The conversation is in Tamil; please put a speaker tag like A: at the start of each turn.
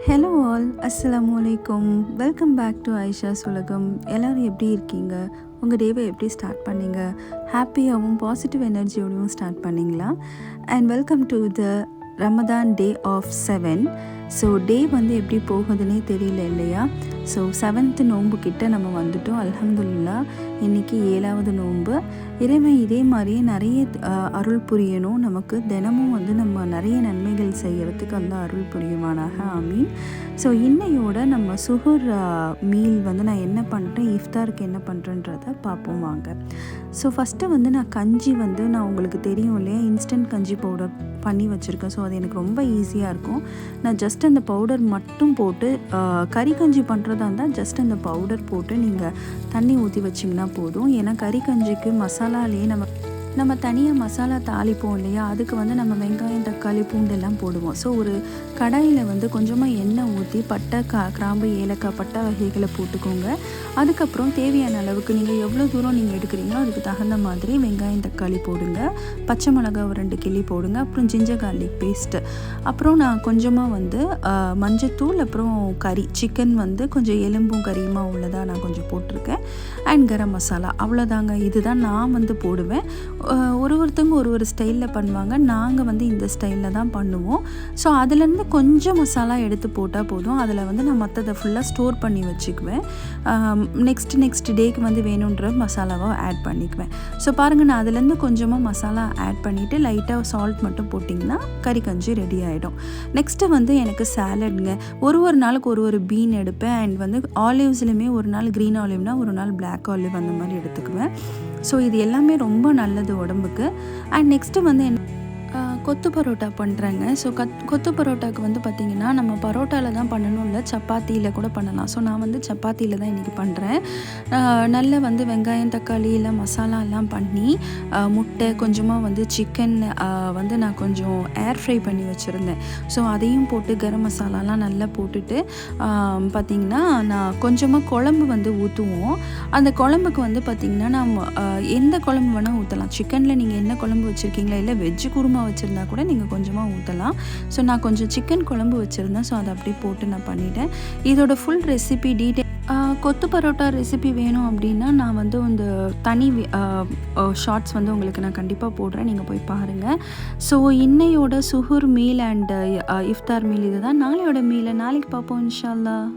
A: ஹலோ ஆல், அஸ்ஸலாமு அலைக்கும். வெல்கம் பேக் டு ஐஷாஸ் உலகம். எல்லோரும் எப்படி இருக்கீங்க? உங்கள் டேவை எப்படி ஸ்டார்ட் பண்ணீங்க? ஹாப்பியாகவும் பாசிட்டிவ் எனர்ஜியோடையும் ஸ்டார்ட் பண்ணிங்களா? And welcome to the Ramadan day of 7. So day வந்து எப்படி போகுதுன்னே தெரியல இல்லையா? ஸோ 7th நோன்பு கிட்ட நம்ம வந்துட்டோம். அல்ஹம்துலில்லாஹ், இன்றைக்கி 7வது நோன்பு. இறைவன் இதே மாதிரியே நிறைய அருள் புரியணும். நமக்கு தினமும் வந்து நம்ம நிறைய நன்மைகள் செய்கிறதுக்கு அந்த அருள் புரியுவானாக, ஆமீன். ஸோ இன்னையோட நம்ம சுகர் மீல் வந்து நான் என்ன பண்ணுறேன், இஃப்தாருக்கு என்ன பண்ணுறேன்றதை பார்ப்போம் வாங்க. ஸோ ஃபஸ்ட்டு வந்து நான் கஞ்சி வந்து நான் உங்களுக்கு தெரியும் இல்லையா, இன்ஸ்டன்ட் கஞ்சி பவுடர் பண்ணி வச்சுருக்கேன். ஸோ அது எனக்கு ரொம்ப ஈஸியாக இருக்கும். நான் ஜஸ்ட் அந்த பவுடர் மட்டும் போட்டு, கறி கஞ்சி பண்ணுறதா இருந்தால் ஜஸ்ட் அந்த பவுடர் போட்டு நீங்கள் தண்ணி ஊற்றி வச்சிங்கன்னா போதும். ஏன்னா கறி கஞ்சிக்கு மசாலாலேயே நம்ம தனியாக மசாலா தாளிப்போம் இல்லையா, அதுக்கு வந்து நம்ம வெங்காயம், தக்காளி, பூண்டெல்லாம் போடுவோம். ஸோ ஒரு கடாயில் வந்து கொஞ்சமாக எண்ணெய் ஊற்றி பட்டை, கிராம்பு, ஏலக்காய், பட்டை வகைகளை போட்டுக்கோங்க. அதுக்கப்புறம் தேவையான அளவுக்கு நீங்கள் எவ்வளோ தூரம் நீங்கள் எடுக்கிறீங்களோ அதுக்கு தகுந்த மாதிரி வெங்காயம், தக்காளி போடுங்க. பச்சை மிளகா ஒரு 2 கிள்ளி போடுங்க. அப்புறம் ஜிஞ்சர் கார்லிக் பேஸ்ட்டு, அப்புறம் நான் கொஞ்சமாக வந்து மஞ்சத்தூள், அப்புறம் கறி சிக்கன் வந்து கொஞ்சம் எலும்பும் கறியுமா உள்ளதாக நான் கொஞ்சம் போட்டிருக்கேன். அண்ட் கரம் மசாலா, அவ்வளோதாங்க. இதுதான் நான் வந்து போடுவேன். ஒருத்தவங்க ஒரு ஸ்டைலில் பண்ணுவாங்க. நாங்கள் வந்து இந்த ஸ்டைலில் தான் பண்ணுவோம். ஸோ அதுலேருந்து கொஞ்சம் மசாலா எடுத்து போட்டால் போதும். அதில் வந்து நான் மற்றதை ஃபுல்லாக ஸ்டோர் பண்ணி வச்சுக்குவேன். நெக்ஸ்ட் டேக்கு வந்து வேணுன்ற மசாலாவை ஆட் பண்ணிக்குவேன். ஸோ பாருங்கள், நான் அதுலேருந்து கொஞ்சமாக மசாலா ஆட் பண்ணிவிட்டு லைட்டாக சால்ட் மட்டும் போட்டிங்கன்னா கறி கஞ்சி ரெடி ஆகிடும். நெக்ஸ்ட்டு வந்து எனக்கு சாலட்ங்க. ஒரு நாளுக்கு ஒரு பீன் எடுப்பேன். அண்ட் வந்து ஆலிவ்ஸ்லையுமே ஒரு நாள் க்ரீன் ஆலிவ்னா ஒரு நாள் பிளாக் ஆலிவ் அந்த மாதிரி எடுத்துக்குவேன். ஸோ இது எல்லாமே ரொம்ப நல்லது உடம்புக்கு. அண்ட் நெக்ஸ்ட்டு வந்து கொத்து பரோட்டா பண்ணுறேங்க. ஸோ கொத்து பரோட்டாவுக்கு வந்து பார்த்திங்கன்னா நம்ம பரோட்டாவில் தான் பண்ணணும், இல்லை சப்பாத்தியில் கூட பண்ணலாம். ஸோ நான் வந்து சப்பாத்தியில் தான் இன்றைக்கி பண்ணுறேன். நல்ல வந்து வெங்காயம், தக்காளி எல்லாம் மசாலா எல்லாம் பண்ணி, முட்டை, கொஞ்சமாக வந்து சிக்கன் வந்து நான் கொஞ்சம் ஏர் ஃப்ரை பண்ணி வச்சுருந்தேன். ஸோ அதையும் போட்டு கரம் மசாலாலாம் நல்லா போட்டுட்டு பார்த்திங்கன்னா நான் கொஞ்சமாக குழம்பு வந்து ஊற்றுவோம். அந்த குழம்புக்கு வந்து பார்த்திங்கன்னா நம்ம எந்த குழம்பு வேணால் ஊற்றலாம். சிக்கனில் நீங்கள் என்ன குழம்பு வச்சுருக்கீங்களா, இல்லை வெஜ்ஜு குருமா வச்சுருந்தா கூட நீங்கள் கொஞ்சமாக ஊற்றலாம். ஸோ நான் கொஞ்சம் சிக்கன் குழம்பு வச்சுருந்தேன். ஸோ அதை அப்படியே போட்டு நான் பண்ணிட்டேன். இதோட ஃபுல் ரெசிபி டீட்டெயில் கொத்து பரோட்டா ரெசிபி வேணும் அப்படின்னா நான் வந்து இந்த தனி ஷார்ட்ஸ் வந்து உங்களுக்கு நான் கண்டிப்பாக போடுறேன், நீங்கள் போய் பாருங்கள். ஸோ இன்னையோட sugar meal and iftar meal இது தான். நாளையோட மீலை நாளைக்கு பார்ப்போம் இன்ஷா அல்லாஹ்.